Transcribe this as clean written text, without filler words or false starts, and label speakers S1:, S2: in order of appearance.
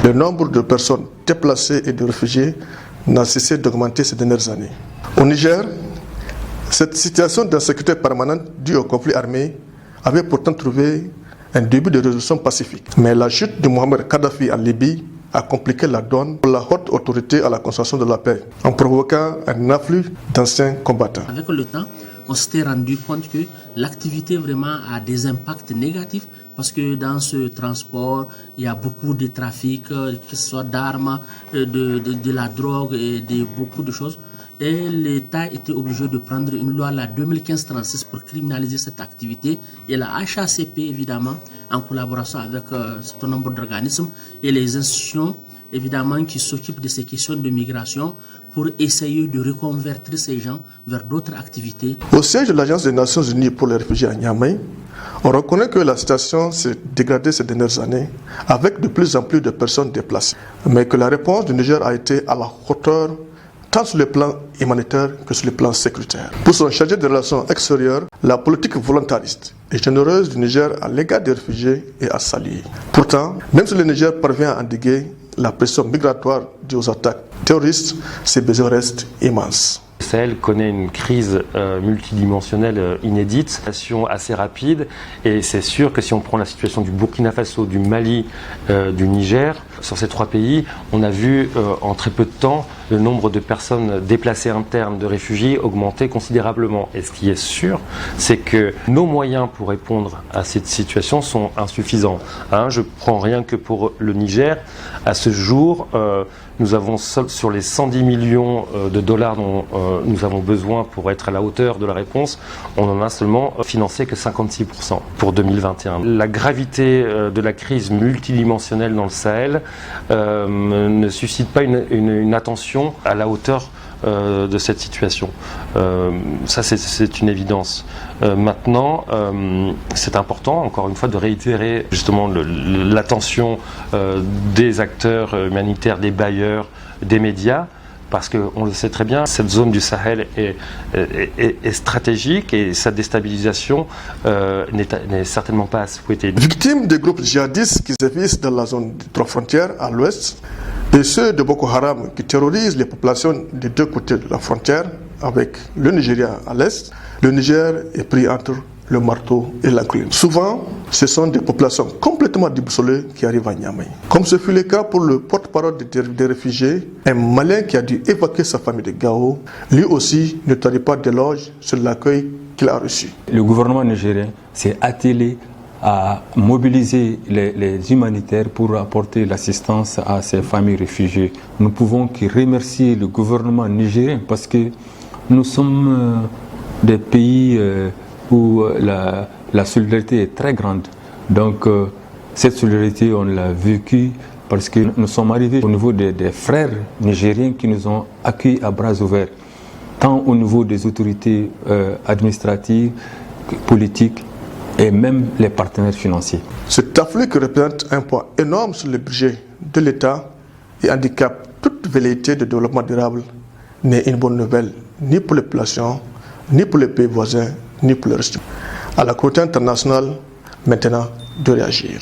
S1: Le nombre de personnes déplacées et de réfugiés n'a cessé d'augmenter ces dernières années. Au Niger, cette situation d'insécurité permanente due au conflit armé avait pourtant trouvé un début de résolution pacifique. Mais la chute de Mohamed Kadhafi en Libye a compliqué la donne pour la haute autorité à la conservation de la paix, en provoquant un afflux d'anciens combattants.
S2: Avec le temps, on s'était rendu compte que l'activité vraiment a des impacts négatifs parce que dans ce transport, il y a beaucoup de trafic, que ce soit d'armes, de la drogue et de beaucoup de choses. Et l'État était obligé de prendre une loi, la 2015-36, pour criminaliser cette activité. Et la HACP, évidemment, en collaboration avec un certain nombre d'organismes et les institutions, évidemment, qui s'occupent de ces questions de migration pour essayer de reconvertir ces gens vers d'autres activités.
S1: Au siège de l'Agence des Nations Unies pour les réfugiés à Niamey, on reconnaît que la situation s'est dégradée ces dernières années avec de plus en plus de personnes déplacées, mais que la réponse du Niger a été à la hauteur tant sur le plan humanitaire que sur le plan sécuritaire. Pour son chargé de relations extérieures, la politique volontariste et généreuse du Niger à l'égard des réfugiés est à saluer. Pourtant, même si le Niger parvient à endiguer la pression migratoire due aux attaques terroristes, ses besoins restent immenses.
S3: Le Sahel connaît une crise multidimensionnelle inédite, situation assez rapide, et c'est sûr que si on prend la situation du Burkina Faso, du Mali, du Niger, sur ces trois pays, on a vu en très peu de temps le nombre de personnes déplacées internes, de réfugiés, augmenter considérablement. Et ce qui est sûr, c'est que nos moyens pour répondre à cette situation sont insuffisants. Je prends rien que pour le Niger. À ce jour, nous avons sur les 110 millions de dollars dont nous avons besoin pour être à la hauteur de la réponse, on en a seulement financé que 56% pour 2021. La gravité de la crise multidimensionnelle dans le Sahel ne suscite pas une attention à la hauteur de cette situation. Ça, c'est une évidence. Maintenant, c'est important, encore une fois, de réitérer justement l'attention des acteurs humanitaires, des bailleurs, des médias, parce qu'on le sait très bien, cette zone du Sahel est stratégique et sa déstabilisation n'est certainement pas à souhaiter.
S1: Victimes des groupes djihadistes qui sévissent dans la zone des trois frontières à l'ouest, et ceux de Boko Haram qui terrorisent les populations des deux côtés de la frontière avec le Nigeria à l'est, le Niger est pris entre le marteau et l'enclume. Souvent, ce sont des populations complètement déboussolées qui arrivent à Niamey. Comme ce fut le cas pour le porte-parole des réfugiés, un Malien qui a dû évacuer sa famille de Gao, lui aussi ne tarit pas d'éloges sur l'accueil qu'il a reçu.
S4: Le gouvernement nigérien s'est attelé à mobiliser les humanitaires pour apporter l'assistance à ces familles réfugiées. Nous pouvons que remercier le gouvernement nigérien parce que nous sommes des pays où la solidarité est très grande. Donc cette solidarité, on l'a vécue parce que nous sommes arrivés au niveau des frères nigériens qui nous ont accueillis à bras ouverts, tant au niveau des autorités administratives, politiques, et même les partenaires financiers.
S1: Cet afflux qui représente un poids énorme sur le budget de l'État et handicape toute velléité de développement durable n'est une bonne nouvelle ni pour les populations, ni pour les pays voisins, ni pour le reste. À la communauté internationale, maintenant, de réagir.